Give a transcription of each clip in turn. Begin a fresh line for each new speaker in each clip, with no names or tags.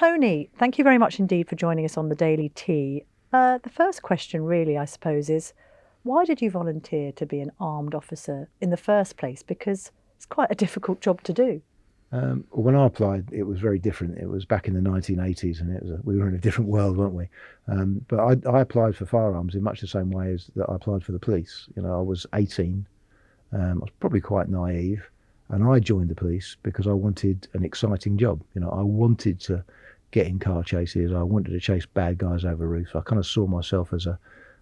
Tony, thank you very much indeed for joining us on the Daily Tea. The first question really, I suppose, is why did you volunteer to be an armed officer in the first place? Because it's quite a difficult job to do.
When I applied, it was very different. It was back in the 1980s, and we were in a different world, weren't we? But I applied for firearms in much the same way as that I applied for the police. You know, I was 18. I was probably quite naive, and I joined the police because I wanted an exciting job. You know, I wanted to get in car chases. I wanted to chase bad guys over roofs. I kind of saw myself as a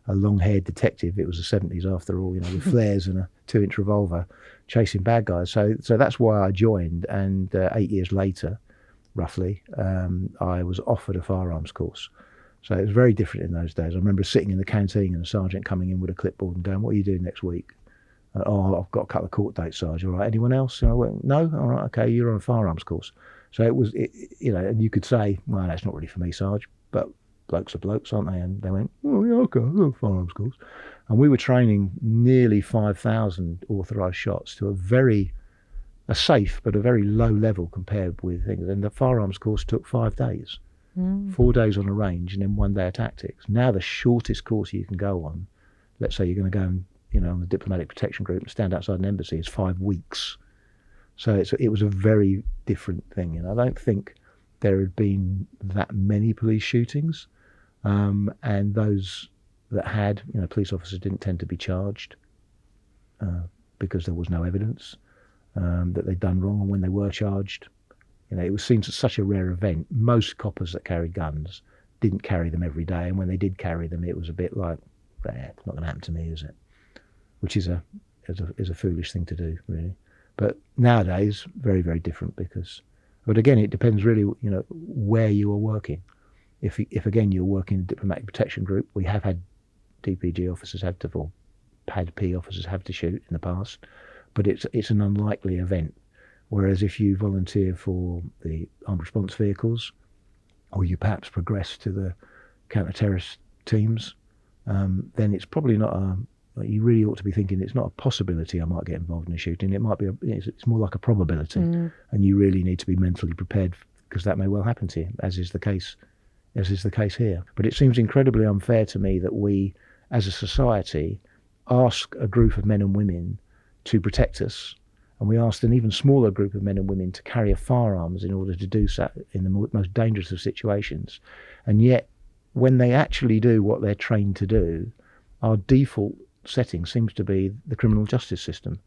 long-haired detective. It was the 70s after all, you know, with flares and a 2-inch revolver chasing bad guys. So that's why I joined. And 8 years later, roughly, I was offered a firearms course. So it was very different in those days. I remember sitting in the canteen and a sergeant coming in with a clipboard and going, "What are you doing next week?" "Oh, I've got a couple of court dates, Sarge." "All right, anyone else?" And I went, "No." "All right, okay, you're on a firearms course." So you know, and you could say, "Well, that's not really for me, Sarge," but blokes are blokes, aren't they? And they went, "Oh, yeah, okay, I'll go firearms course." And we were training nearly 5,000 authorised shots to a safe but a very low level compared with things. And the firearms course took 5 days, 4 days on a range, and then 1 day of tactics. Now the shortest course you can go on, let's say you're going to go and, you know, on the diplomatic protection group and stand outside an embassy, is 5 weeks. So it was a very different thing. And I don't think there had been that many police shootings. And those that had, you know, police officers didn't tend to be charged because there was no evidence that they'd done wrong. And when they were charged, you know, it was seen as such a rare event. Most coppers that carried guns didn't carry them every day. And when they did carry them, it was a bit like, it's not going to happen to me, is it? Which is a foolish thing to do, really. But nowadays, very, very different but again, it depends really, you know, where you are working. If again you're working in a diplomatic protection group, we have had DPG officers or PAD-P officers have to shoot in the past, but it's an unlikely event. Whereas if you volunteer for the armed response vehicles, or you perhaps progress to the counter-terrorist teams, then it's probably not you really ought to be thinking it's not a possibility I might get involved in a shooting. It might be it's more like a probability, and you really need to be mentally prepared because that may well happen to you, as is the case here. But it seems incredibly unfair to me that we, as a society, ask a group of men and women to protect us, and we asked an even smaller group of men and women to carry firearms in order to do so in the most dangerous of situations. And yet, when they actually do what they're trained to do, our default setting seems to be the criminal justice system.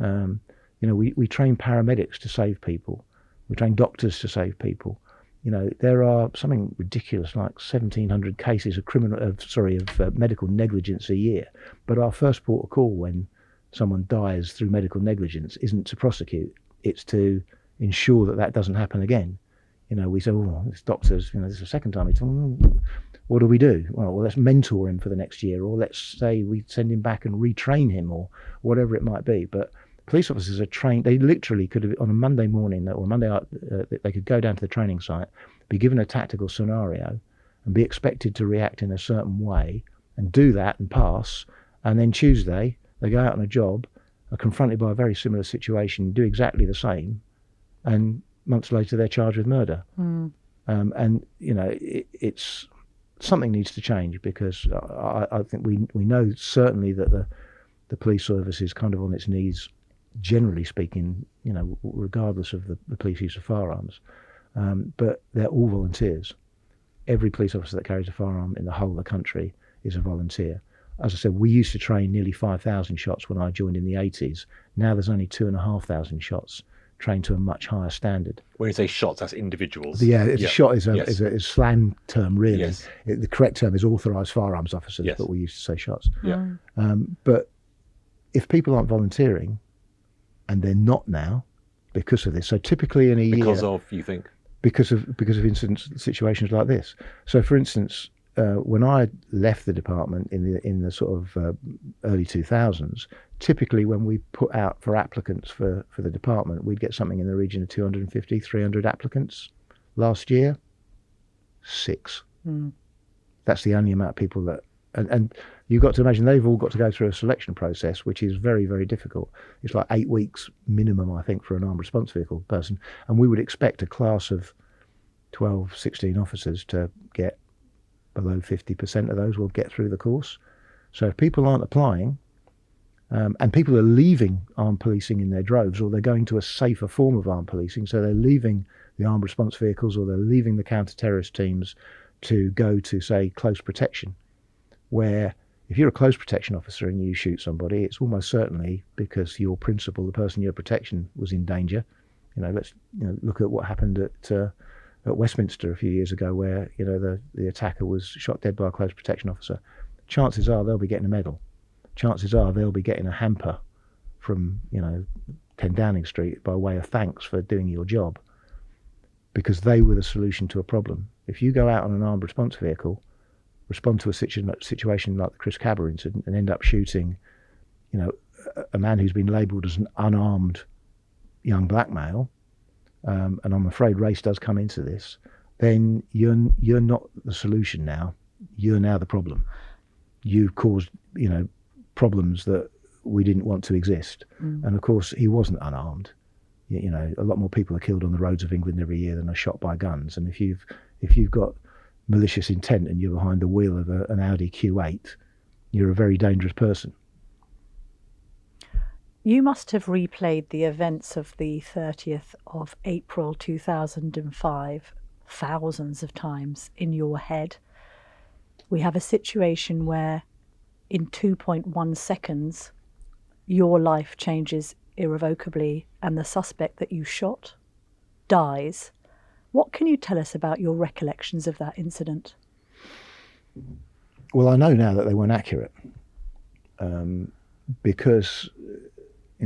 You know, we train paramedics to save people. We train doctors to save people. You know, there are something ridiculous like 1,700 cases of medical negligence a year. But our first port of call when someone dies through medical negligence isn't to prosecute, it's to ensure that doesn't happen again. You know, we say, "Oh, this doctor's, you know, this is the second time." What do we do? Well, let's mentor him for the next year, or let's say we send him back and retrain him, or whatever it might be. But police officers are trained. They literally could have, on a Monday morning or Monday, they could go down to the training site, be given a tactical scenario, and be expected to react in a certain way, and do that and pass. And then Tuesday, they go out on a job, are confronted by a very similar situation, do exactly the same, and months later they're charged with murder. And you know, it's something needs to change, because I think we know certainly that the police service is kind of on its knees, generally speaking, you know, regardless of the police use of firearms. But they're all volunteers. Every police officer that carries a firearm in the whole of the country is a volunteer. As I said, we used to train nearly 5,000 shots when I joined in the 80s. Now there's only 2,500 shots trained to a much higher standard.
When you say shots, that's individuals.
Yeah, shot is a slang term, really.
Yes.
The correct term is authorised firearms officers,
yes.
But we used to say shots.
Yeah.
But if people aren't volunteering, and they're not now because of this, so typically in a year,
because of, you think?
Because of situations like this. So, for instance, when I left the department in the sort of early 2000s, typically when we put out for applicants for the department, we'd get something in the region of 250, 300 applicants. Last year, 6. That's the only amount of people that, and you've got to imagine they've all got to go through a selection process, which is very, very difficult. It's like 8 weeks minimum, I think, for an armed response vehicle person. And we would expect a class of 12, 16 officers to get below 50% of those will get through the course. So if people aren't applying, and people are leaving armed policing in their droves, or they're going to a safer form of armed policing, so they're leaving the armed response vehicles, or they're leaving the counter-terrorist teams to go to, say, close protection, where if you're a close protection officer and you shoot somebody, it's almost certainly because your principal, the person you're protecting, was in danger. Let's look at what happened at Westminster a few years ago, where the attacker was shot dead by a close protection officer. Chances are they'll be getting a medal. Chances are they'll be getting a hamper from 10 Downing Street by way of thanks for doing your job, because they were the solution to a problem. If you go out on an armed response vehicle, respond to a situation like the Chris Kaba incident, and end up shooting a man who's been labelled as an unarmed young black male, and I'm afraid race does come into this, then you're not the solution now. You're now the problem. You've caused problems that we didn't want to exist. And of course he wasn't unarmed. A lot more people are killed on the roads of England every year than are shot by guns. And if you've got malicious intent and you're behind the wheel of an Audi Q8, you're a very dangerous person.
You must have replayed the events of the 30th of April 2005 thousands of times in your head. We have a situation where in 2.1 seconds, your life changes irrevocably and the suspect that you shot dies. What can you tell us about your recollections of that incident?
Well, I know now that they weren't accurate, because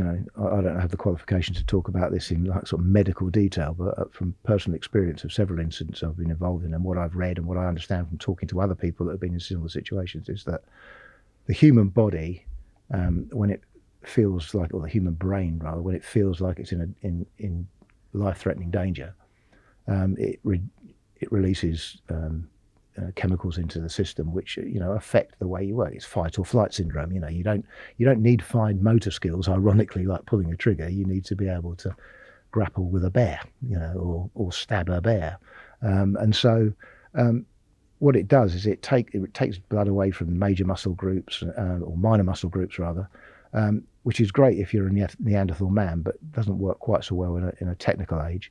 I don't have the qualifications to talk about this in sort of medical detail, but from personal experience of several incidents I've been involved in, and what I've read and what I understand from talking to other people that have been in similar situations, is that the human body, when it feels like, or the human brain rather, when it feels like it's in life-threatening danger, it releases chemicals into the system which affect the way you work. It's fight or flight syndrome. You don't need fine motor skills, ironically, like pulling a trigger. You need to be able to grapple with a bear, or stab a bear. And so what it does is it takes blood away from major muscle groups, or minor muscle groups rather, which is great if you're a Neanderthal man, but doesn't work quite so well in a technical age.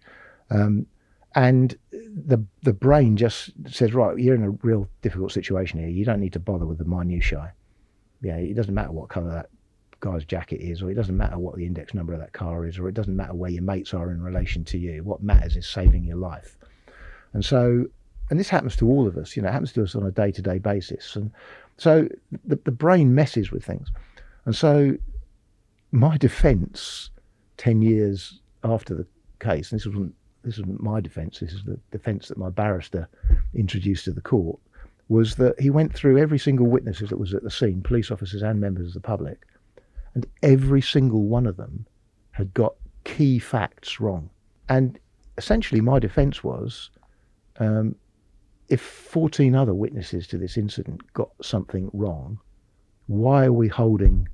And the brain just says, right, you're in a real difficult situation here. You don't need to bother with the minutiae. It doesn't matter what colour that guy's jacket is, or it doesn't matter what the index number of that car is, or it doesn't matter where your mates are in relation to you. What matters is saving your life. And this happens to all of us. It happens to us on a day-to-day basis. And so the brain messes with things. And so my defence 10 years after the case, and this wasn't my defence, this is the defence that my barrister introduced to the court, was that he went through every single witness that was at the scene, police officers and members of the public, and every single one of them had got key facts wrong. And essentially my defence was, if 14 other witnesses to this incident got something wrong, why are we holding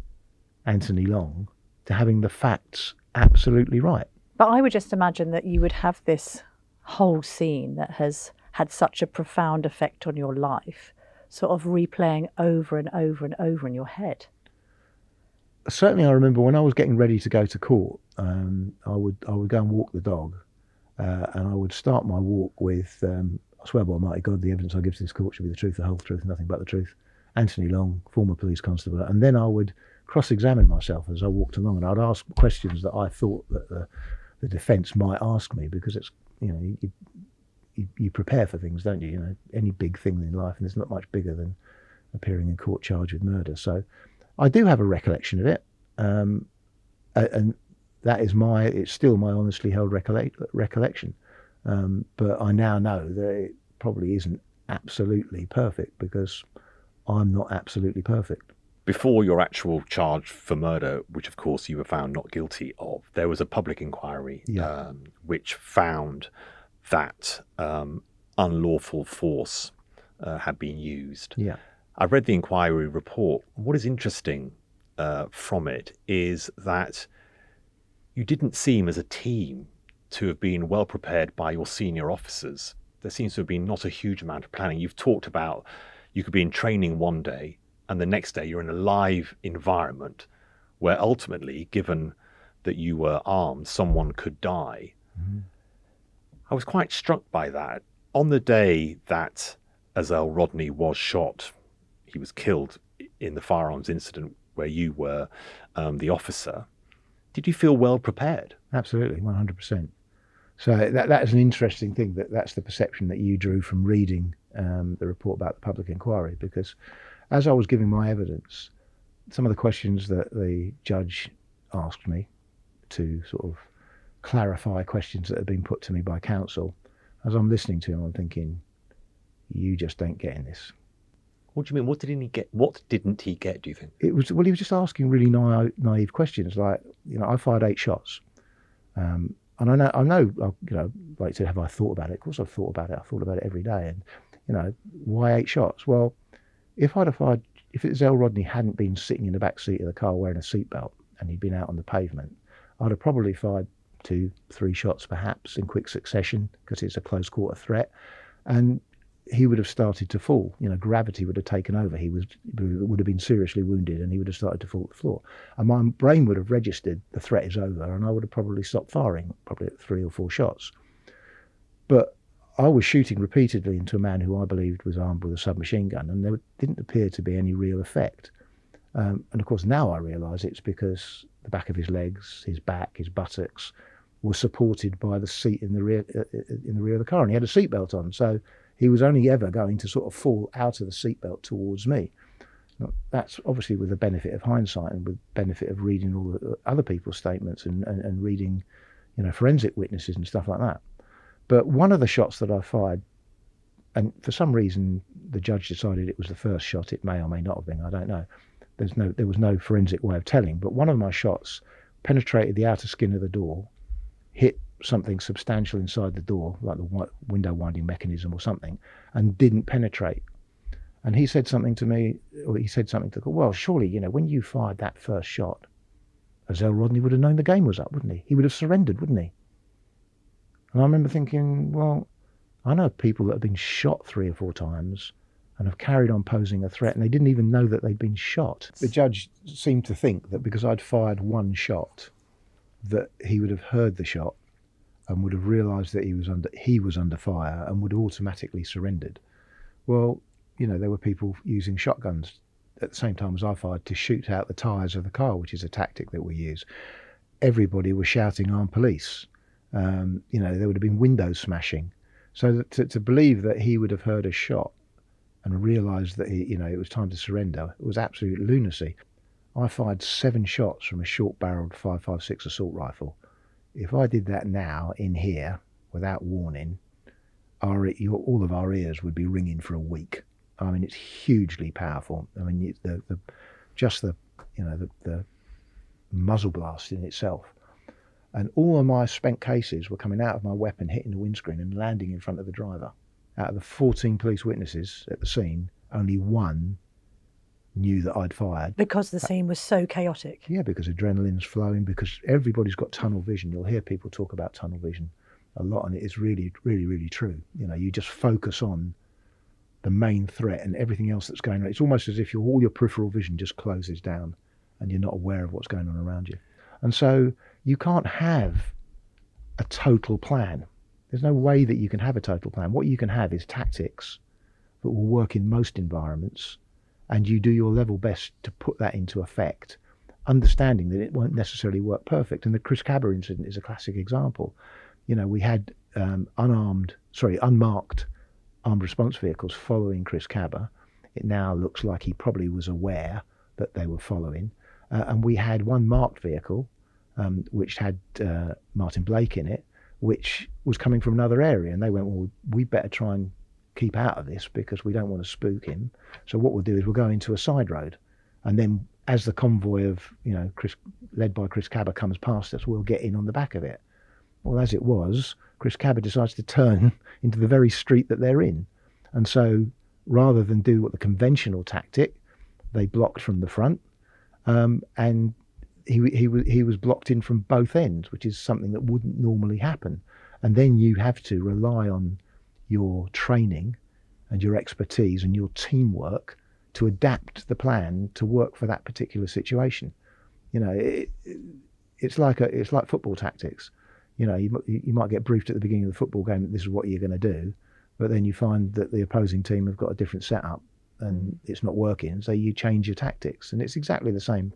Anthony Long to having the facts absolutely right?
But I would just imagine that you would have this whole scene that has had such a profound effect on your life, sort of replaying over and over and over in your head.
Certainly I remember when I was getting ready to go to court, I would go and walk the dog, and I would start my walk with, I swear by Almighty God, the evidence I give to this court should be the truth, the whole truth, and nothing but the truth. Anthony Long, former police constable. And then I would cross-examine myself as I walked along, and I'd ask questions that I thought that the defence might ask me, because it's, you prepare for things, don't you? Any big thing in life, and there's not much bigger than appearing in court charged with murder. So I do have a recollection of it, and that is it's still my honestly held recollection. But I now know that it probably isn't absolutely perfect, because I'm not absolutely perfect.
Before your actual charge for murder, which of course you were found not guilty of, there was a public inquiry which found that unlawful force had been used.
Yeah.
I read the inquiry report. What is interesting from it is that you didn't seem as a team to have been well prepared by your senior officers there seems to have been not a huge amount of planning. You've talked about you could be in training one day and the next day you're in a live environment where ultimately, given that you were armed, someone could die.
Mm-hmm.
I was quite struck by that. On the day that Azelle Rodney was shot, he was killed in the firearms incident where you were the officer. Did you feel well prepared?
Absolutely, 100%. So that is an interesting thing, that's the perception that you drew from reading the report about the public inquiry, because as I was giving my evidence, some of the questions that the judge asked me to sort of clarify questions that had been put to me by counsel, as I'm listening to him, I'm thinking, you just ain't getting this.
What do you mean? What didn't he get? What didn't he get, do you think?
He was just asking really naive questions, like, I fired 8 shots. And I know, like, to have I thought about it? Of course I've thought about it. I thought about it every day. And, why 8 shots? Well, if Azelle Rodney hadn't been sitting in the back seat of the car wearing a seatbelt and he'd been out on the pavement, I'd have probably fired 2, 3 shots perhaps in quick succession, because it's a close quarter threat. And he would have started to fall. Gravity would have taken over. He would have been seriously wounded and he would have started to fall to the floor. And my brain would have registered the threat is over, and I would have probably stopped firing, probably at 3 or 4 shots. But I was shooting repeatedly into a man who I believed was armed with a submachine gun, and there didn't appear to be any real effect. And of course now I realise it's because the back of his legs, his back, his buttocks were supported by the seat in the rear of the car, and he had a seatbelt on. So he was only ever going to sort of fall out of the seatbelt towards me. Now, that's obviously with the benefit of hindsight and with the benefit of reading all the other people's statements and reading, forensic witnesses and stuff like that. But one of the shots that I fired, and for some reason the judge decided it was the first shot. It may or may not have been, I don't know. There was no forensic way of telling, but one of my shots penetrated the outer skin of the door, hit something substantial inside the door, like the window winding mechanism or something, and didn't penetrate. And he said something to me, or he said something to go, well, surely, when you fired that first shot, Azelle Rodney would have known the game was up, wouldn't he? He would have surrendered, wouldn't he? And I remember thinking, well, I know people that have been shot 3 or 4 times and have carried on posing a threat, and they didn't even know that they'd been shot. The judge seemed to think that because I'd fired 1 shot, that he would have heard the shot and would have realised that he was under fire and would have automatically surrendered. Well, there were people using shotguns at the same time as I fired to shoot out the tyres of the car, which is a tactic that we use. Everybody was shouting armed police. There would have been windows smashing. So to believe that he would have heard a shot and realised that it was time to surrender, it was absolute lunacy. I fired 7 shots from a short-barreled 5.56 assault rifle. If I did that now in here without warning, all of our ears would be ringing for a week. I mean, it's hugely powerful. I mean, the muzzle blast in itself, and all of my spent cases were coming out of my weapon, hitting the windscreen and landing in front of the driver. Out of the 14 police witnesses at the scene, only 1 knew that I'd fired.
Because the scene was so chaotic.
Yeah, because adrenaline's flowing, because everybody's got tunnel vision. You'll hear people talk about tunnel vision a lot, and it is really, really, really true. You just focus on the main threat and everything else that's going on. It's almost as if all your peripheral vision just closes down and you're not aware of what's going on around you. And so you can't have a total plan. There's no way that you can have a total plan. What you can have is tactics that will work in most environments, and you do your level best to put that into effect, understanding that it won't necessarily work perfect. And the Chris Kaba incident is a classic example. We had unmarked armed response vehicles following Chris Kaba. It now looks like he probably was aware that they were following. And we had one marked vehicle, which had Martyn Blake in it, which was coming from another area. And they went, well, we better try and keep out of this because we don't want to spook him. So what we'll do is we'll go into a side road. And then as the convoy of, led by Chris Kaba comes past us, we'll get in on the back of it. Well, as it was, Chris Kaba decides to turn into the very street that they're in. And so rather than do what the conventional tactic, they blocked from the front. And he was blocked in from both ends, which is something that wouldn't normally happen. And then you have to rely on your training and your expertise and your teamwork to adapt the plan to work for that particular situation. You know, it's like football tactics. You know, you might get briefed at the beginning of the football game that this is what you're going to do, but then you find that the opposing team have got a different setup and it's not working, so you change your tactics. And it's exactly the same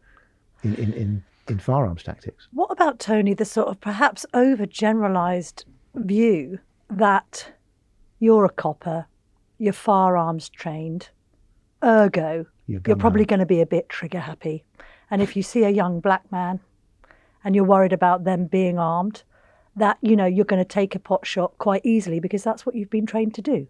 in firearms tactics.
What about, Tony, the sort of perhaps overgeneralised view that you're a copper, you're firearms trained, ergo, you're probably going to be a bit trigger happy. And if you see a young black man and you're worried about them being armed, that, you know, you're going to take a pot shot quite easily because that's what you've been trained to do.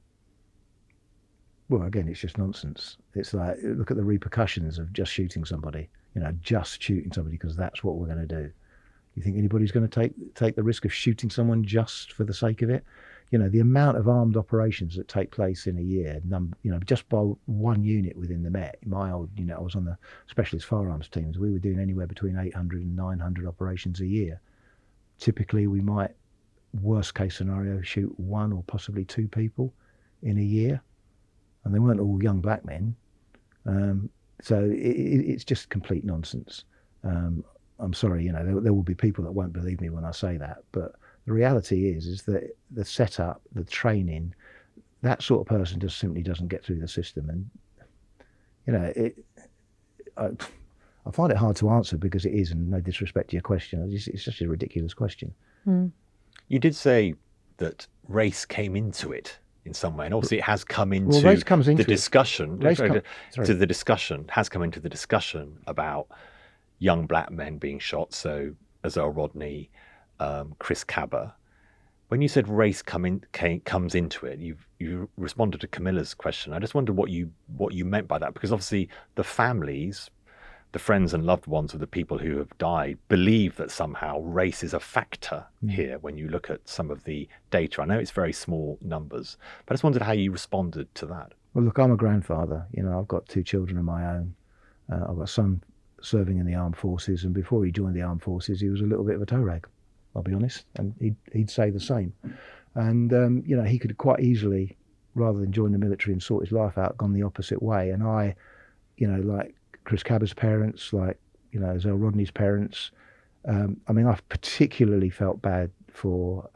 Well, again, it's just nonsense. It's like, look at the repercussions of just shooting somebody, you know, just shooting somebody because that's what we're going to do. You think anybody's going to take the risk of shooting someone just for the sake of it? You know, the amount of armed operations that take place in a year, you know, just by one unit within the Met. My old unit, I was on the specialist firearms teams. We were doing anywhere between 800 and 900 operations a year. Typically, we might, worst case scenario, shoot one or possibly two people in a year. And they weren't all young black men. So it's just complete nonsense. I'm sorry, you know, there will be people that won't believe me when I say that. But the reality is that the setup, the training, that sort of person just simply doesn't get through the system. And, you know, I find it hard to answer because it is, and no disrespect to your question, it's just a ridiculous question.
Mm.
You did say that race came into it in some way, and obviously it has come into the discussion. The discussion has come into the discussion about young black men being shot. So Azelle Rodney, Chris Kaba. When you said race comes into it, you responded to Camilla's question. I just wondered what you meant by that, because obviously the families, the friends and loved ones of the people who have died, believe that somehow race is a factor here when you look at some of the data. I know it's very small numbers, but I just wondered how you responded to that.
Well, look, I'm a grandfather. You know, I've got two children of my own. I've got a son serving in the armed forces, and before he joined the armed forces, he was a little bit of a toe rag, I'll be honest, and he'd say the same. And, you know, he could quite easily, rather than join the military and sort his life out, gone the opposite way. And I, you know, like Chris Kaba's parents, like, you know, Azelle Rodney's parents. I mean, I've particularly felt bad for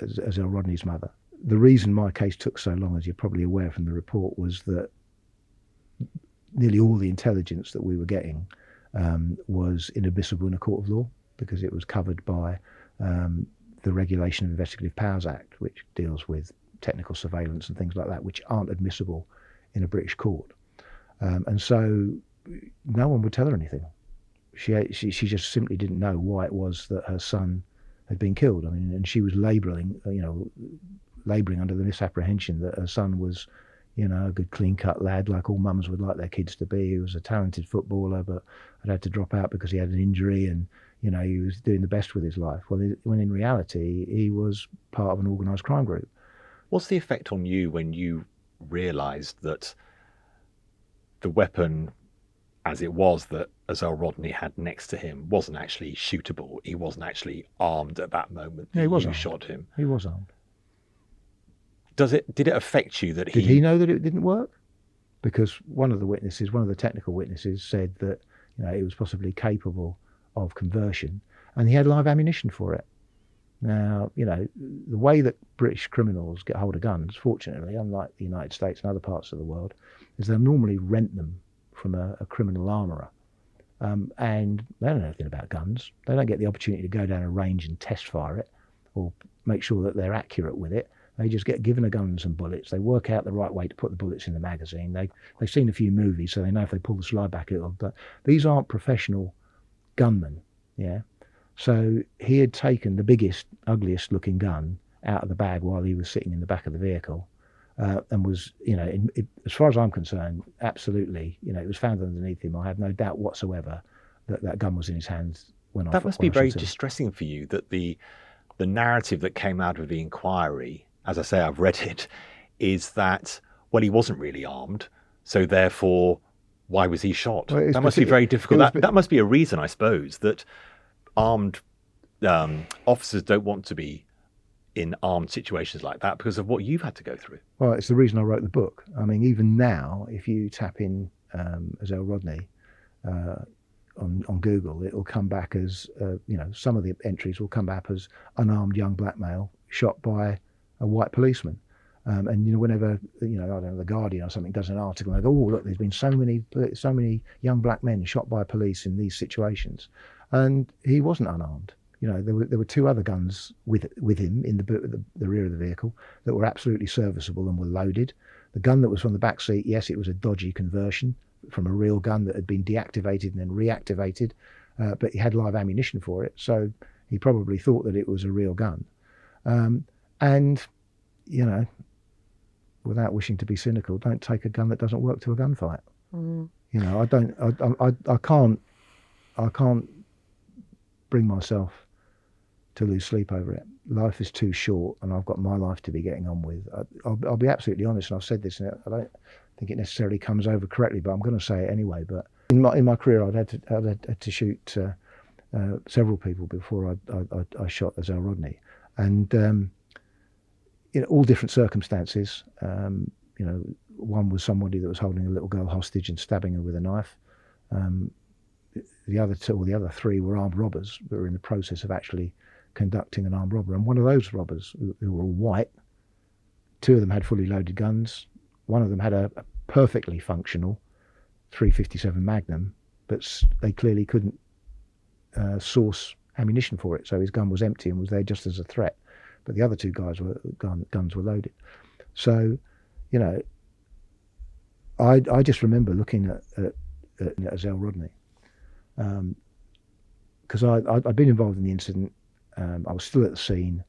Azelle Rodney's mother. The reason my case took so long, as you're probably aware from the report, was that nearly all the intelligence that we were getting was inadmissible in a court of law, because it was covered by the Regulation of Investigative Powers Act, which deals with technical surveillance and things like that, which aren't admissible in a British court. And so no one would tell her anything. She just simply didn't know why it was that her son had been killed. I mean, and she was labouring under the misapprehension that her son was, you know, a good clean-cut lad, like all mums would like their kids to be. He was a talented footballer, but had to drop out because he had an injury, and, you know, he was doing the best with his life. Well, when in reality, he was part of an organised crime group.
What's the effect on you when you realised that the weapon, as it was, that Azelle Rodney had next to him wasn't actually shootable? He wasn't actually armed at that moment.
Yeah, he was armed.
Shot him.
He was armed.
Did it affect you that
Did he know that it didn't work? Because one of the technical witnesses said that, you know, it was possibly capable of conversion, and he had live ammunition for it. Now, you know, the way that British criminals get hold of guns, fortunately, unlike the United States and other parts of the world, is they'll normally rent them from a criminal armourer. And they don't know anything about guns. They don't get the opportunity to go down a range and test fire it or make sure that they're accurate with it. They just get given a gun and some bullets. They work out the right way to put the bullets in the magazine. They've seen a few movies, so they know if they pull the slide back, it'll. But these aren't professional gunmen, yeah? So he had taken the biggest, ugliest looking gun out of the bag while he was sitting in the back of the vehicle, and was, you know, as far as I'm concerned, absolutely, you know, it was found underneath him. I have no doubt whatsoever that gun was in his hands when I.
That must be very distressing for you, that the narrative that came out of the inquiry, as I say, I've read it, is that, well, he wasn't really armed, so therefore, why was he shot? Well, that must be very difficult. That must be a reason, I suppose, that armed officers don't want to be in armed situations like that because of what you've had to go through.
Well, it's the reason I wrote the book. I mean, even now, if you tap in Azelle Rodney on Google, it'll come back as, some of the entries will come back as unarmed young black male shot by a white policeman. And whenever I don't know, the Guardian or something does an article, and they go, "Oh, look, there's been so many young black men shot by police in these situations," and he wasn't unarmed. There were two other guns with him in the rear of the vehicle that were absolutely serviceable and were loaded. The gun that was from the back seat, yes, it was a dodgy conversion from a real gun that had been deactivated and then reactivated, but he had live ammunition for it, so he probably thought that it was a real gun. And without wishing to be cynical, don't take a gun that doesn't work to a gunfight. I can't bring myself to lose sleep over it. Life is too short, and I've got my life to be getting on with. I'll be absolutely honest, and I've said this, and I don't think it necessarily comes over correctly, but I'm going to say it anyway. But in my career, I'd had to shoot several people before I shot Azelle Rodney, and all different circumstances. One was somebody that was holding a little girl hostage and stabbing her with a knife. The other three were armed robbers that were in the process of actually conducting an armed robbery. And one of those robbers, who were all white, two of them had fully loaded guns. One of them had a perfectly functional .357 Magnum, but they clearly couldn't source ammunition for it, so his gun was empty and was there just as a threat. But the other two guys guns were loaded. So, I just remember looking at Azelle Rodney, because I'd been involved in the incident. I was still at the scene.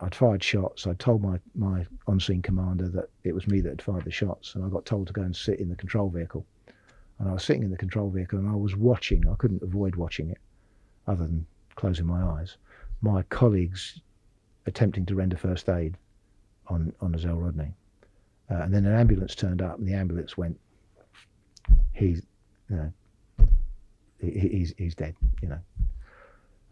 I'd fired shots. I told my on-scene commander that it was me that had fired the shots, and I got told to go and sit in the control vehicle. And I was sitting in the control vehicle, and I was watching. I couldn't avoid watching it, other than closing my eyes. My colleagues attempting to render first aid on Azelle Rodney, and then an ambulance turned up, and the ambulance went, he's dead,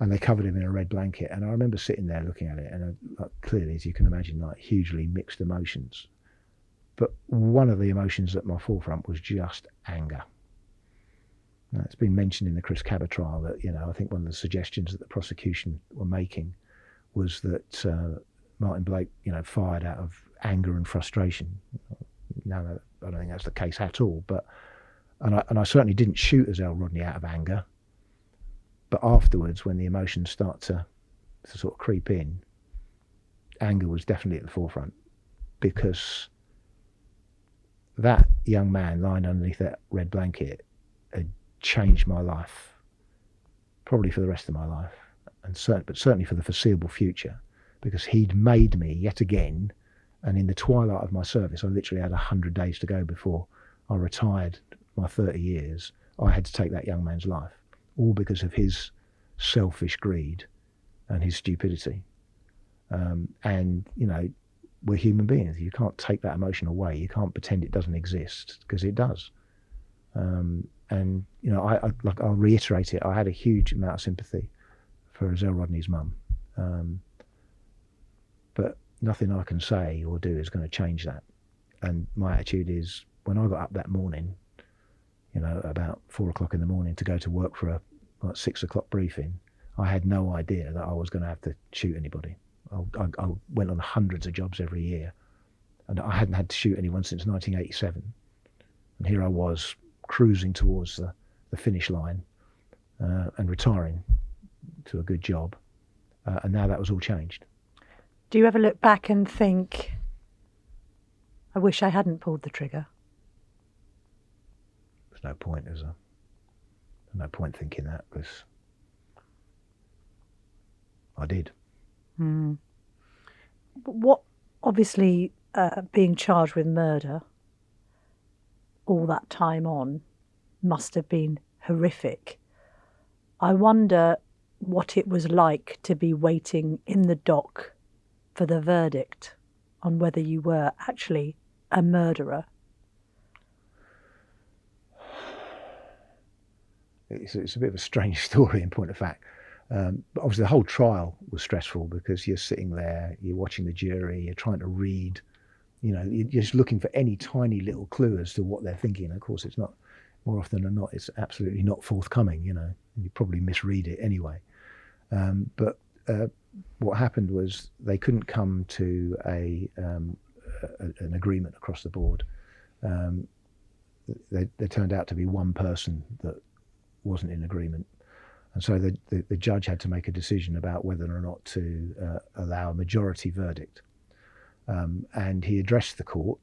and they covered him in a red blanket. And I remember sitting there looking at it, and clearly, as you can imagine, hugely mixed emotions. But one of the emotions at my forefront was just anger. Now, it's been mentioned in the Chris Kaba trial that I think one of the suggestions that the prosecution were making was that Martyn Blake, fired out of anger and frustration. No, I don't think that's the case at all. But and I certainly didn't shoot Azelle Rodney out of anger. But afterwards, when the emotions start to sort of creep in, anger was definitely at the forefront, because that young man lying underneath that red blanket had changed my life, probably for the rest of my life. But certainly for the foreseeable future, because he'd made me yet again. And in the twilight of my service, I literally had 100 days to go before I retired my 30 years. I had to take that young man's life, all because of his selfish greed and his stupidity. And we're human beings. You can't take that emotion away. You can't pretend it doesn't exist, because it does. And I'll reiterate it. I had a huge amount of sympathy for Azelle Rodney's mum, but nothing I can say or do is going to change that. And my attitude is, when I got up that morning, about 4 o'clock in the morning to go to work for a 6 o'clock briefing, I had no idea that I was going to have to shoot anybody. I went on hundreds of jobs every year, and I hadn't had to shoot anyone since 1987. And here I was cruising towards the finish line and retiring to a good job, and now that was all changed.
Do you ever look back and think, I wish I hadn't pulled the trigger?
There's no point, is there? There's no point thinking that, because I did.
What, obviously, being charged with murder all that time on must have been horrific. I wonder what it was like to be waiting in the dock for the verdict on whether you were actually a murderer.
It's a bit of a strange story in point of fact. But obviously the whole trial was stressful because you're sitting there, you're watching the jury, you're trying to read, you're just looking for any tiny little clue as to what they're thinking. And of course, it's not, more often than not, it's absolutely not forthcoming, and you probably misread it anyway. But what happened was they couldn't come to an agreement across the board. There turned out to be one person that wasn't in agreement. And so the judge had to make a decision about whether or not to allow a majority verdict. And he addressed the court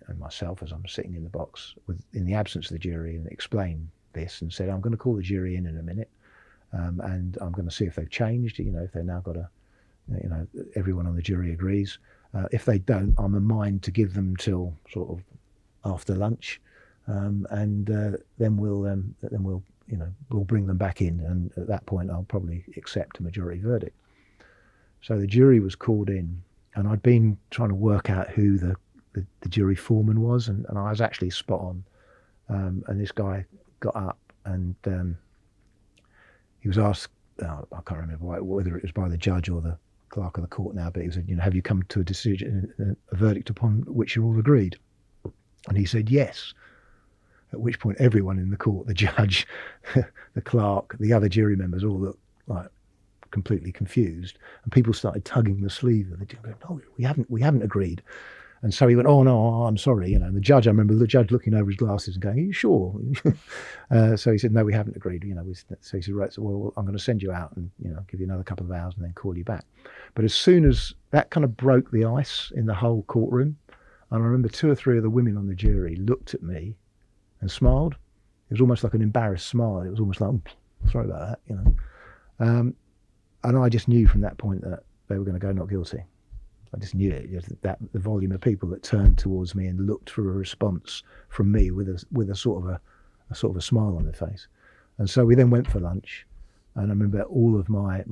and myself as I'm sitting in the box in the absence of the jury, and explained this and said, I'm going to call the jury in a minute, and I'm going to see if they've changed, if they've now got everyone on the jury agrees. If they don't, I'm in mind to give them till sort of after lunch, and then we'll bring them back in, and at that point I'll probably accept a majority verdict. So the jury was called in, and I'd been trying to work out who the jury foreman was, and I was actually spot on. And this guy got up, and he was asked, I can't remember whether it was by the judge or the clerk of the court now, but he said, have you come to a decision, a verdict upon which you're all agreed? And he said yes. At which point everyone in the court, the judge, the clerk, the other jury members, all looked like completely confused, and people started tugging the sleeve of the judge, going, no, we haven't agreed. And so he went, oh no, I'm sorry, and the judge, I remember the judge looking over his glasses and going, are you sure? So he said, no, we haven't agreed. So he said, right, so well, I'm going to send you out and give you another couple of hours and then call you back. But as soon as that kind of broke the ice in the whole courtroom, and I remember 2 or 3 of the women on the jury looked at me and smiled. It was almost like an embarrassed smile. It was almost like, sorry about that, and I just knew from that point that they were going to go not guilty. I just knew it. Just that the volume of people that turned towards me and looked for a response from me with a sort of a smile on their face. And so we then went for lunch, and I remember all of my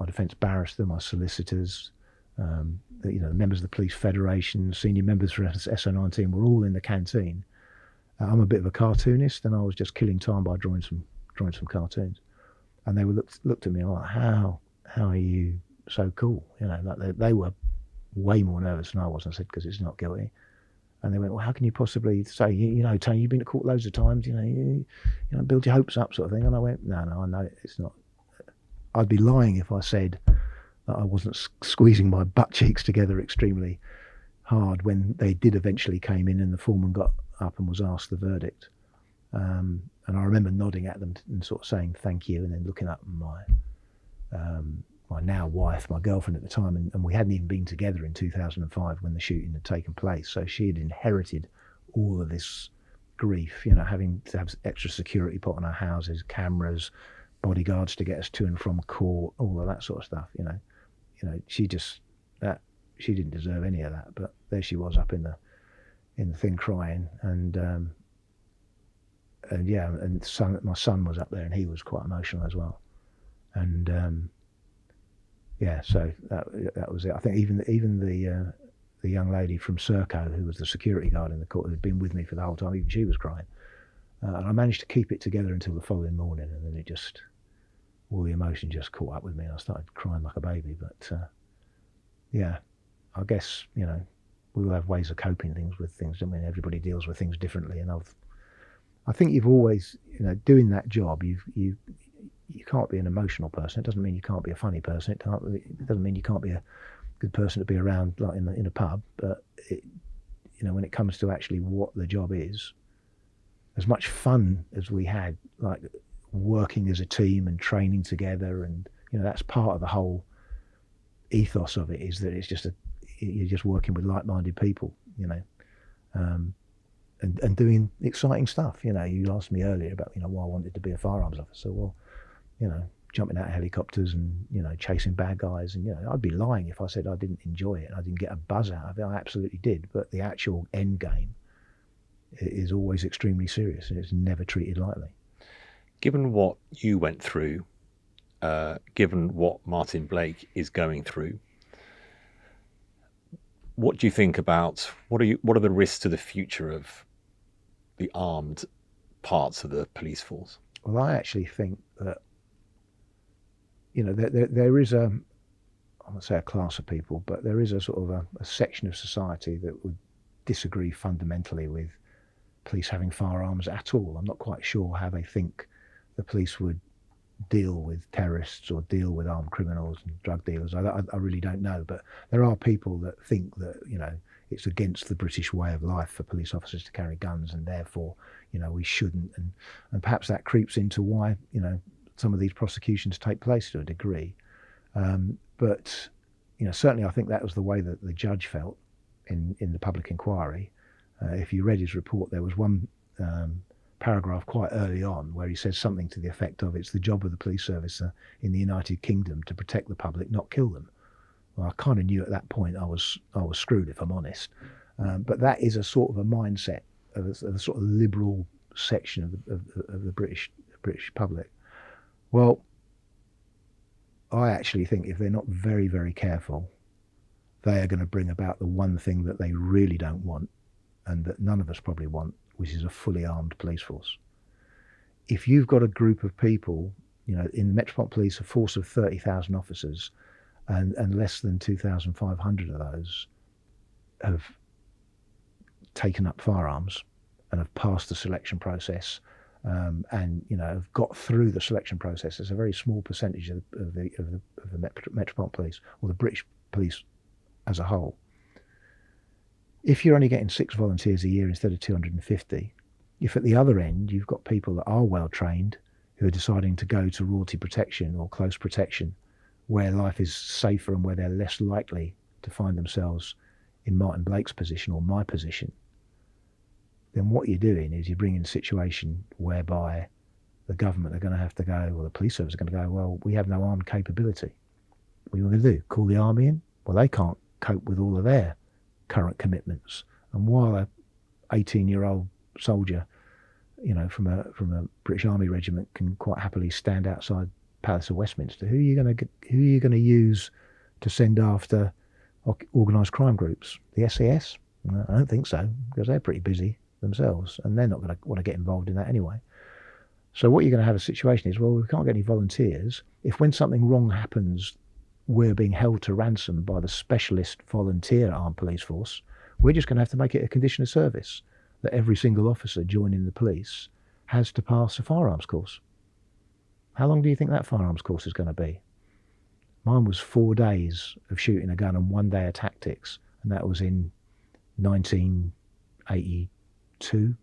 defence barrister, my solicitors, the members of the Police Federation, senior members for SO19 were all in the canteen. I'm a bit of a cartoonist, and I was just killing time by drawing some cartoons. And they looked at me like, how are you so cool? Like they were way more nervous than I was. And I said, because it's not guilty. And they went, well, how can you possibly say, Tony, you've been to court loads of times, build your hopes up, sort of thing. And I went, no, I know it's not. I'd be lying if I said that I wasn't squeezing my butt cheeks together extremely hard when they did eventually came in and the foreman got up and was asked the verdict. And I remember nodding at them and sort of saying thank you, and then looking up my now wife, my girlfriend at the time, and we hadn't even been together in 2005 when the shooting had taken place. So she had inherited all of this grief, having to have extra security put on our houses, cameras, bodyguards to get us to and from court, all of that sort of stuff. She didn't deserve any of that, but there she was up in the thing crying, and my son was up there, and he was quite emotional as well. And so that was it. I think even the young lady from Serco, who was the security guard in the court, who'd been with me for the whole time, even she was crying. And I managed to keep it together until the following morning, and then all the emotion just caught up with me, and I started crying like a baby. But I guess we all have ways of coping with things. I mean, everybody deals with things differently, and I think you've always, doing that job, you can't be an emotional person. It doesn't mean you can't be a funny person. It doesn't mean you can't be a good person to be around, like in a pub. But when it comes to actually what the job is, as much fun as we had, like working as a team and training together, and that's part of the whole ethos of it, is that it's just you're just working with like-minded people, and doing exciting stuff. You asked me earlier about why I wanted to be a firearms officer. Well, jumping out of helicopters and chasing bad guys, and I'd be lying if I said I didn't enjoy it and I didn't get a buzz out of it. I absolutely did, but the actual end game is always extremely serious, and it's never treated lightly.
Given what you went through, given what Martyn Blake is going through, what do you think about what are the risks to the future of the armed parts of the police force?
Well, I actually think that there is a, I won't say a class of people, but there is a sort of a section of society that would disagree fundamentally with police having firearms at all. I'm not quite sure how they think the police would deal with terrorists or deal with armed criminals and drug dealers. I really don't know, but there are people that think that, it's against the British way of life for police officers to carry guns, and therefore, we shouldn't. And perhaps that creeps into why, some of these prosecutions take place to a degree. But certainly I think that was the way that the judge felt in the public inquiry. If you read his report, there was one paragraph quite early on where he says something to the effect of, it's the job of the police service in the United Kingdom to protect the public, not kill them. Well, I kind of knew at that point I was screwed, if I'm honest. But that is a sort of a mindset of a sort of liberal section of the British public. Well, I actually think if they're not very, very careful, they are going to bring about the one thing that they really don't want, and that none of us probably want, which is a fully armed police force. If you've got a group of people, in the Metropolitan Police, a force of 30,000 officers, and less than 2,500 of those have taken up firearms and have passed the selection process, and have got through the selection process. It's a very small percentage of the Metropolitan Police, or the British police as a whole. If you're only getting 6 volunteers a year instead of 250, if at the other end you've got people that are well trained who are deciding to go to royalty protection or close protection, where life is safer and where they're less likely to find themselves in Martyn Blake's position or my position, then what you're doing is you're bringing a situation whereby the government are going to have to go, or the police service are going to go, well, we have no armed capability. What are you going to do? Call the army in? Well, they can't cope with all of their current commitments. And while a 18-year-old soldier, from a British Army regiment can quite happily stand outside Palace of Westminster, who are you going to use to send after organised crime groups? The SAS? No, I don't think so, because they're pretty busy themselves, and they're not going to want to get involved in that anyway. So what you're going to have a situation is, well, we can't get any volunteers. If when something wrong happens, we're being held to ransom by the specialist volunteer armed police force, we're just going to have to make it a condition of service that every single officer joining the police has to pass a firearms course. How long do you think that firearms course is going to be? Mine was 4 days of shooting a gun and 1 day of tactics, and that was in 1982.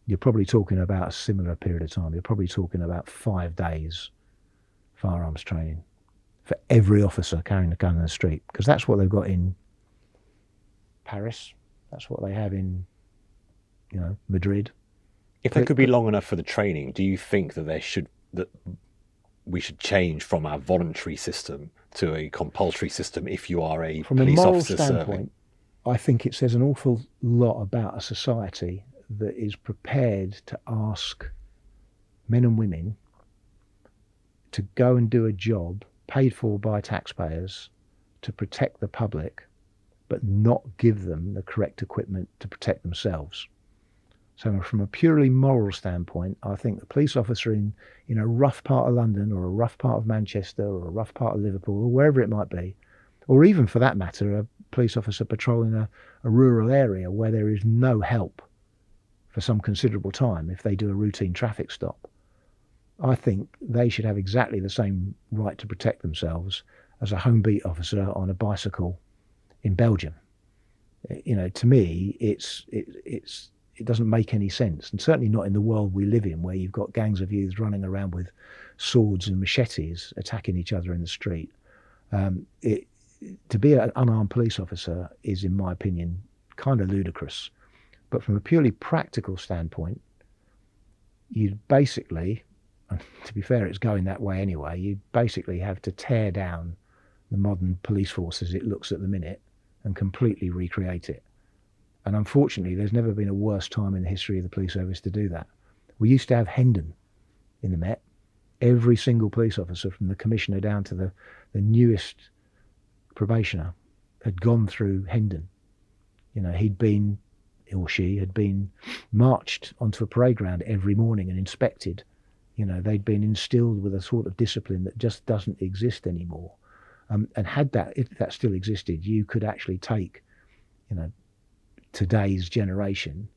You're probably talking about a similar period of time. You're probably talking about 5 days firearms training for every officer carrying a gun in the street, because that's what they've got in Paris. That's what they have in, Madrid.
If it could be long enough for the training, do you think that we should change from our voluntary system to a compulsory system if you are a police officer serving? From a moral standpoint,
I think it says an awful lot about a society that is prepared to ask men and women to go and do a job paid for by taxpayers to protect the public, but not give them the correct equipment to protect themselves. So from a purely moral standpoint, I think the police officer in a rough part of London, or a rough part of Manchester, or a rough part of Liverpool, or wherever it might be, or even for that matter, a police officer patrolling a rural area where there is no help for some considerable time if they do a routine traffic stop, I think they should have exactly the same right to protect themselves as a home beat officer on a bicycle in Belgium. To me, it doesn't make any sense, and certainly not in the world we live in, where you've got gangs of youths running around with swords and machetes attacking each other in the street. To be an unarmed police officer is, in my opinion, kind of ludicrous. But from a purely practical standpoint, you'd basically, and to be fair, it's going that way anyway, you basically have to tear down the modern police force as it looks at the minute and completely recreate it. And unfortunately, there's never been a worse time in the history of the police service to do that. We used to have Hendon in the Met. Every single police officer, from the commissioner down to the newest probationer, had gone through Hendon. He'd been, or she had been, marched onto a parade ground every morning and inspected You know, they'd been instilled with a sort of discipline that just doesn't exist anymore. And if that still existed, you could actually take, you know, today's generation,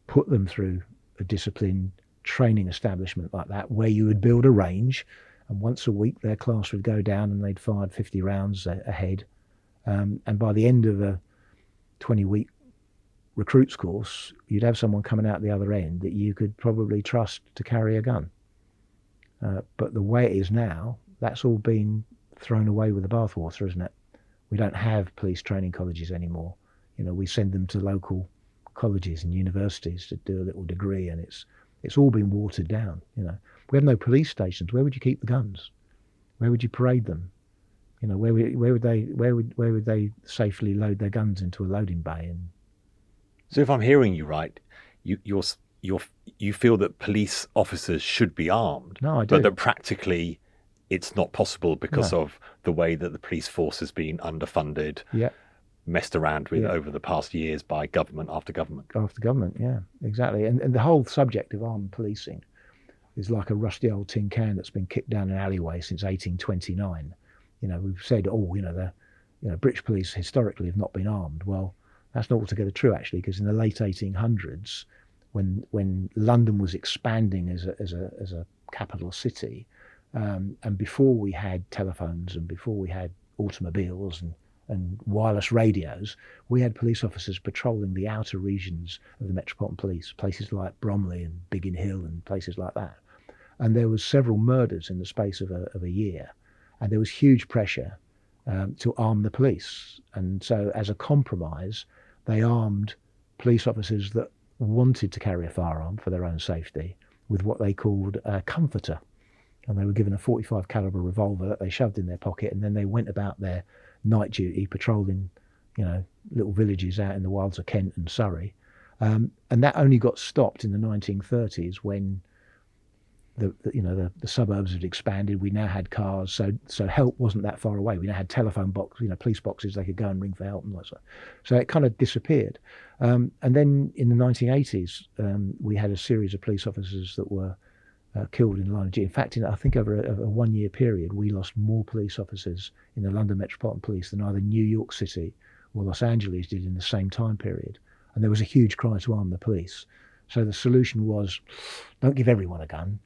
put them through a disciplined training establishment like that, where you would build a range, and once a week their class would go down and they'd fired 50 rounds ahead. And by the end of a 20-week recruits course, you'd have someone coming out the other end that you could probably trust to carry a gun. But the way it is now, that's all been thrown away with the bathwater, isn't it? We don't have police training colleges anymore. You know, we send them to local colleges and universities to do a little degree, and it's all been watered down. You know, we have no police stations. Where would you keep the guns? Where would you parade them? You know, where would they safely load their guns into a loading bay? And
so, if I'm hearing you right, you feel that police officers should be armed.
No, I do.
But that practically it's not possible because of the way that the police force has been underfunded, messed around with over the past years by government after government.
After government, yeah, exactly. And the whole subject of armed policing is like a rusty old tin can that's been kicked down an alleyway since 1829. You know, we've said, the British police historically have not been armed. Well, that's not altogether true, actually, because in the late 1800s, when London was expanding as a capital city, and before we had telephones and before we had automobiles and wireless radios, we had police officers patrolling the outer regions of the Metropolitan Police, places like Bromley and Biggin Hill and places like that. And there was several murders in the space of a year, and there was huge pressure to arm the police. And so as a compromise, they armed police officers that wanted to carry a firearm for their own safety with what they called a comforter. And they were given a 45 caliber revolver that they shoved in their pocket, and then they went about their night duty patrolling, you know, little villages out in the wilds of Kent and Surrey. And that only got stopped in the 1930s when the suburbs had expanded. We now had cars, so help wasn't that far away. We now had telephone police boxes they could go and ring for help and like that. So it kind of disappeared. And then in the 1980s, we had a series of police officers that were killed in the line of duty. In fact, I think over a 1 year period, we lost more police officers in the London Metropolitan Police than either New York City or Los Angeles did in the same time period. And there was a huge cry to arm the police. So the solution was, don't give everyone a gun.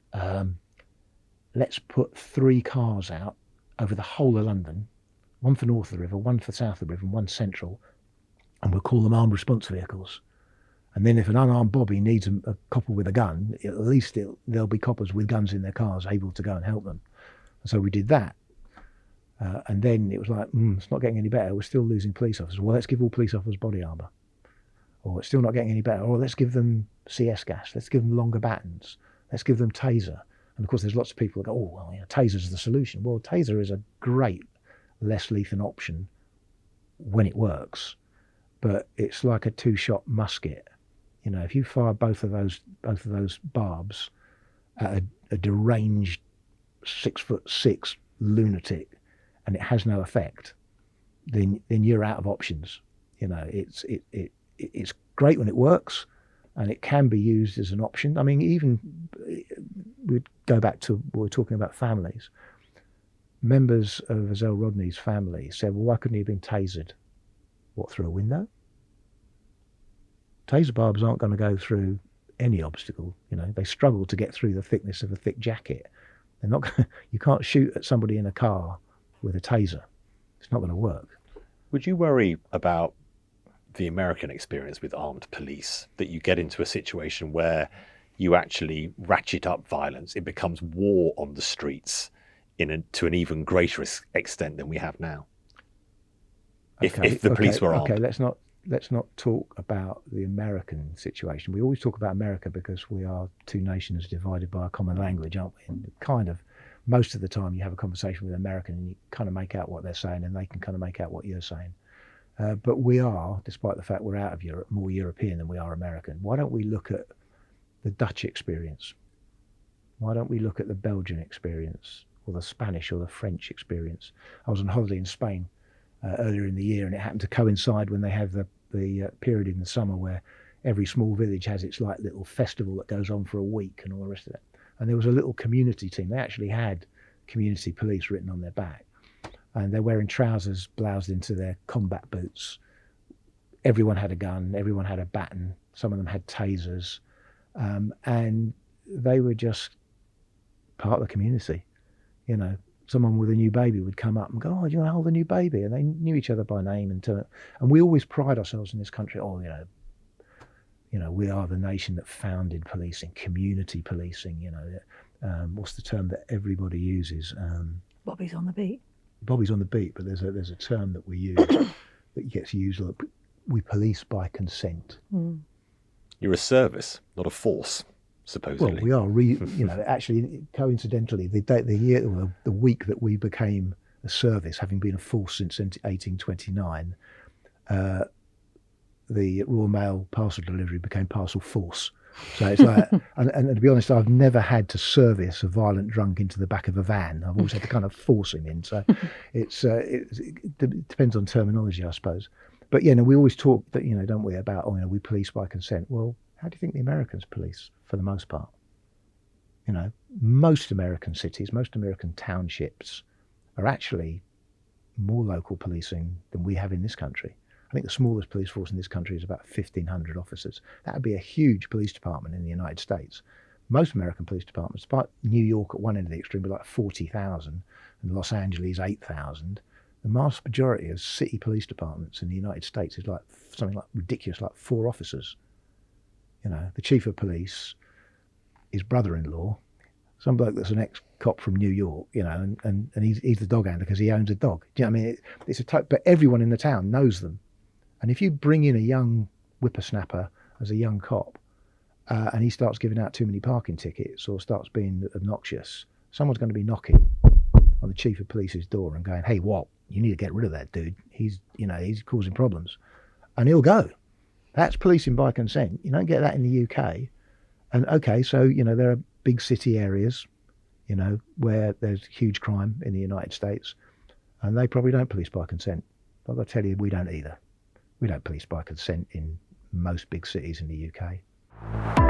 Let's put 3 cars out over the whole of London, one for north of the river, one for south of the river, and one central, and we'll call them armed response vehicles. And then if an unarmed bobby needs a copper with a gun, at least there'll be coppers with guns in their cars able to go and help them. And so we did that. And then it was like, it's not getting any better. We're still losing police officers. Well, let's give all police officers body armour. Or it's still not getting any better. Or let's give them CS gas. Let's give them longer batons. Let's give them taser. And of course, there's lots of people that go, taser's the solution. Well, taser is a great, less lethal option when it works. But it's like a 2-shot musket. You know, if you fire both of those barbs at a deranged 6'6" lunatic and it has no effect, then you're out of options. You know, it's great when it works, and it can be used as an option. I mean, even we'd go back to we're talking about families. Members of Azelle Rodney's family said, "Well, why couldn't he have been tasered? What, through a window?" Taser barbs aren't going to go through any obstacle. You know, they struggle to get through the thickness of a thick jacket. They're not. You can't shoot at somebody in a car with a taser. It's not going to work.
Would you worry about the American experience with armed police, that you get into a situation where you actually ratchet up violence? It becomes war on the streets to an even greater extent than we have now. If the police were armed.
Okay, let's not talk about the American situation. We always talk about America because we are two nations divided by a common language, aren't we? And kind of most of the time you have a conversation with an American and you kind of make out what they're saying and they can kind of make out what you're saying. But we are, despite the fact we're out of Europe, more European than we are American. Why don't we look at the Dutch experience? Why don't we look at the Belgian experience or the Spanish or the French experience? I was on holiday in Spain earlier in the year, and it happened to coincide when they have the period in the summer where every small village has its like little festival that goes on for a week and all the rest of it. And there was a little community team. They actually had community police written on their back. And they're wearing trousers bloused into their combat boots. Everyone had a gun, everyone had a baton, some of them had tasers. And they were just part of the community. You know, someone with a new baby would come up and go, "Oh, do you want to hold a new baby?" And they knew each other by name. And we always pride ourselves in this country, we are the nation that founded policing, community policing, what's the term that everybody uses?
Bobby's on the beat.
Bobby's on the beat, but there's a term that we use that gets used, like, we police by consent.
You're a service, not a force, supposedly.
Well, we are. Actually, coincidentally, the week that we became a service, having been a force since 1829, the Royal Mail parcel delivery became parcel force. So it's like, and to be honest, I've never had to service a violent drunk into the back of a van. I've always had to kind of force him in. So it depends on terminology, I suppose. But we always talk that, don't we, about we police by consent. Well, how do you think the Americans police for the most part? Most American cities, most American townships are actually more local policing than we have in this country. I think the smallest police force in this country is about 1,500 officers. That would be a huge police department in the United States. Most American police departments, despite New York at one end of the extreme, be like 40,000, and Los Angeles 8,000. The vast majority of city police departments in the United States is like something like ridiculous, like 4 officers. The chief of police, his brother-in-law, some bloke that's an ex-cop from New York, and he's the dog handler because he owns a dog. Do you know what I mean? It's but everyone in the town knows them. And if you bring in a young whippersnapper as a young cop, and he starts giving out too many parking tickets or starts being obnoxious, someone's going to be knocking on the chief of police's door and going, "Hey, what? You need to get rid of that dude. He's causing problems." And he'll go. That's policing by consent. You don't get that in the UK. And okay, so, there are big city areas, where there's huge crime in the United States, and they probably don't police by consent. But I'll tell you, we don't either. We don't police by consent in most big cities in the UK.